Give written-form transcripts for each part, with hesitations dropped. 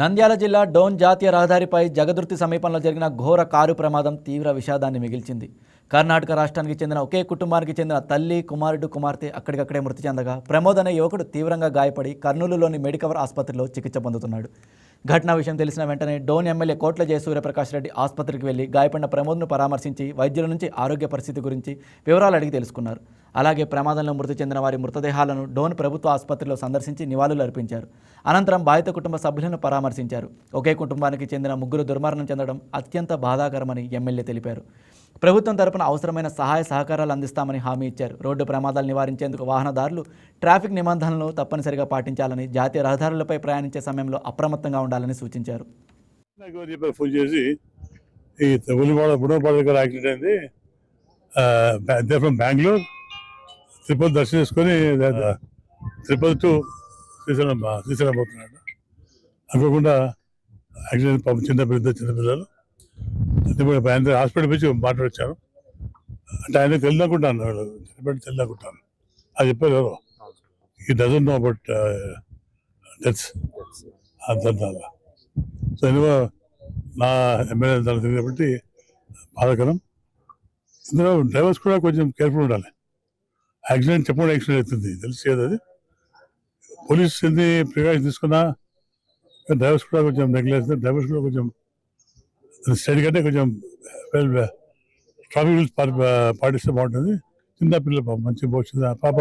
నంద్యాల జిల్లా డోన్ జాతీయ రహదారిపై జగదుర్తి సమీపంలో జరిగిన ఘోర కారు ప్రమాదం తీవ్ర విషాదాన్ని మిగిల్చింది. కర్ణాటక రాష్ట్రానికి చెందిన ఒకే కుటుంబానికి చెందిన తల్లి, కుమారుడు, కుమార్తె అక్కడికక్కడే మృతి చెందగా ప్రమోద్ అనే యువకుడు తీవ్రంగా గాయపడి కర్నూలులోని మెడికవర్ ఆసుపత్రిలో చికిత్స పొందుతున్నాడు. ఘటనా విషయం తెలిసిన వెంటనే డోన్ ఎమ్మెల్యే కోట్ల జయసూర్యప్రకాష్ రెడ్డి ఆసుపత్రికి వెళ్లి గాయపడిన ప్రమోద్ను పరామర్శించి వైద్యుల నుంచి ఆరోగ్య పరిస్థితి గురించి వివరాలు అడిగి తెలుసుకున్నారు. అలాగే ప్రమాదంలో మృతి చెందిన వారి మృతదేహాలను డోన్ ప్రభుత్వ ఆసుపత్రిలో సందర్శించి నివాళులు అర్పించారు. అనంతరం బాధిత కుటుంబ సభ్యులను పరామర్శించారు. ఒకే కుటుంబానికి చెందిన ముగ్గురు దుర్మరణం చెందడం అత్యంత బాధాకరమని ఎమ్మెల్యే తెలిపారు. ప్రభుత్వం తరపున అవసరమైన సహాయ సహకారాలు అందిస్తామని హామీ ఇచ్చారు. రోడ్డు ప్రమాదాలు నివారించేందుకు వాహనదారులు ట్రాఫిక్ నిబంధనలను తప్పనిసరిగా పాటించాలని, జాతీయ రహదారులపై ప్రయాణించే సమయంలో అప్రమత్తంగా ఉండాలని సూచించారు. ఫోన్ చేసి ఈ బుడోపాడ యాక్సిడెంట్ అయింది, ఫ్రమ్ బెంగళూరు తిరుపతి దర్శనం చేసుకొని తిరుపతి టు శ్రీశైలం పోతున్నాడు. అనుకోకుండా యాక్సిడెంట్ పాపం చిన్నపిల్లలు ఆయన హాస్పిటల్ వచ్చి మాట్లాడొచ్చాను. అంటే ఆయన తెలియకుంటాను, తెలియకుంటాను అది చెప్పారు. ఎవరో ఈ డజన్ నో అబౌట్ డెత్స్ అర్థం. సో ఎనివో నా ఎమ్మెల్యే దానికి తెలియదు కాబట్టి బాధాకరం. ఇందులో డ్రైవర్స్ కూడా కొంచెం కేర్ఫుల్ ఉండాలి. యాక్సిడెంట్ చెప్పకుండా యాక్సిడెంట్ అవుతుంది తెలిసి కదా. అది పోలీస్ ఎన్ని ప్రికాషన్ తీసుకున్నా డ్రైవర్స్ కూడా కొంచెం నెగ్లెన్స్, డ్రైవర్స్ కూడా కొంచెం స్టడీ కంటే కొంచెం ట్రాఫిక్ రూల్స్ పాటిస్తే బాగుంటుంది. చిన్న పిల్లలు మంచి భవిష్యత్తు. పాప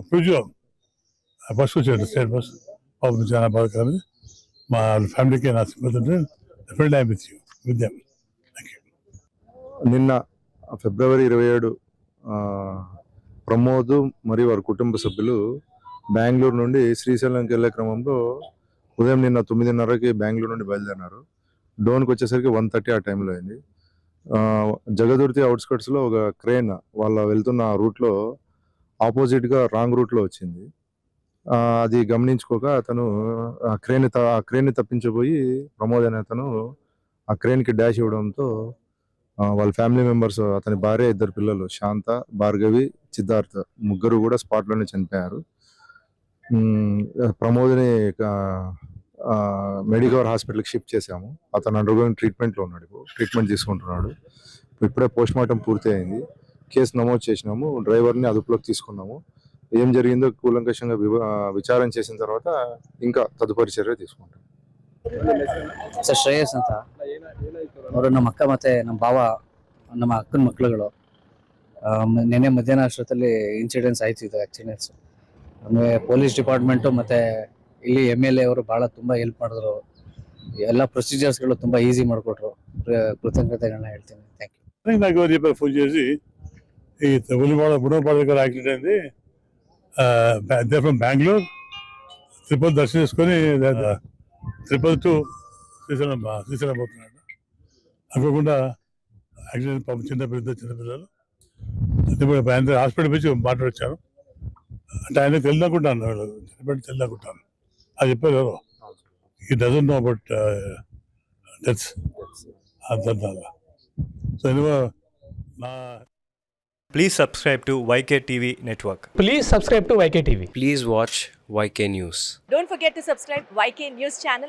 ఫ్యూజో బస్సు వచ్చాడు, స్టేట్ బస్. పాపం చాలా బాధాకరం. మా ఫ్యామిలీకి నా sympathy definitely I with you with them. Thank you. నిన్న ఫిబ్రవరి 27 ప్రమోద్ మరియు వారి కుటుంబ సభ్యులు బెంగళూరు నుండి శ్రీశైలంకి వెళ్ళే క్రమంలో ఉదయం నిన్న 9:30కి బెంగళూరు నుండి బయలుదేరినారు. డోన్కి వచ్చేసరికి 1:30 ఆ టైంలో అయింది. జగదుర్తి అవుట్స్కట్స్లో ఒక క్రేన్ వాళ్ళ వెళ్తున్న రూట్లో ఆపోజిట్గా రాంగ్ రూట్లో వచ్చింది. అది గమనించుకోక అతను ఆ క్రేన్ని తప్పించబోయి ప్రమోద్ అనే అతను ఆ క్రేన్కి డాష్ ఇవ్వడంతో వాళ్ళ ఫ్యామిలీ మెంబర్స్, అతని భార్య, 2 పిల్లలు శాంత, భార్గవి, సిద్ధార్థ ముగ్గురు కూడా స్పాట్లోనే చనిపోయారు. ప్రమోద్ని మెడికవర్ హాస్పిటల్కి షిఫ్ట్ చేశాము. అతను అండర్గోయింగ్ ట్రీట్మెంట్లో ఉన్నాడు, ట్రీట్మెంట్ తీసుకుంటున్నాడు. ఇప్పుడే పోస్ట్ మార్టం పూర్తి అయింది. కేసు నమోదు చేసినాము. డ్రైవర్ని అదుపులోకి తీసుకున్నాము. ఏం జరిగిందో కూలంకషంగా విచారణ చేసిన తర్వాత ఇంకా తదుపరి చర్య తీసుకుంటాం. ಸರ್ ಶ್ರೇಯಸ್ ಅಂತ ಅವರು ನಮ್ಮ ಅಕ್ಕ ಮತ್ತೆ ನಮ್ಮ ಭಾವ, ನಮ್ಮ ಅಕ್ಕನ ಮಕ್ಕಳುಗಳು. ನಿನ್ನೆ ಮಧ್ಯಾಹ್ನ ಅಷ್ಟೊತ್ತಲ್ಲಿ ಇನ್ಸಿಡೆನ್ಸ್ ಆಯ್ತು. ಇದು ಆಕ್ಸಿಡೆಂಟ್ಸ್ ನಮಗೆ ಪೊಲೀಸ್ ಡಿಪಾರ್ಟ್ಮೆಂಟು ಮತ್ತೆ ಇಲ್ಲಿ MLA ಅವರು ಭಾಳ ತುಂಬ ಹೆಲ್ಪ್ ಮಾಡಿದ್ರು. ಎಲ್ಲ ಪ್ರೊಸೀಜರ್ಸ್ಗಳು ತುಂಬ ಈಸಿ ಮಾಡಿಕೊಟ್ರು. ಕೃತಜ್ಞತೆಗಳನ್ನ ಹೇಳ್ತೀನಿ. Thank you. ఫోన్ చేసి ఈ బుడోపాడ యాక్సిడెంట్ అయింది, ఫ్రమ్ బెంగళూరు తిరుపతి దర్శనం చేసుకొని తిరుపతి టు శ్రీశైలం పోతున్నాడు. అనుకోకుండా యాక్సిడెంట్ పాపం చిన్నపిల్లలు ఆయన హాస్పిటల్ వచ్చి మాట్లాడొచ్చాను. అంటే ఆయన తెలియకుంటాను, తెలియకుంటాను అది చెప్పారు. ఎవరో ఈ డజన్ నో అబౌట్ డెత్స్ అర్థం. సో ఎనివో నా Please subscribe to YK TV Network. Please subscribe to YK TV. Please watch YK News. Don't forget to subscribe YK News channel.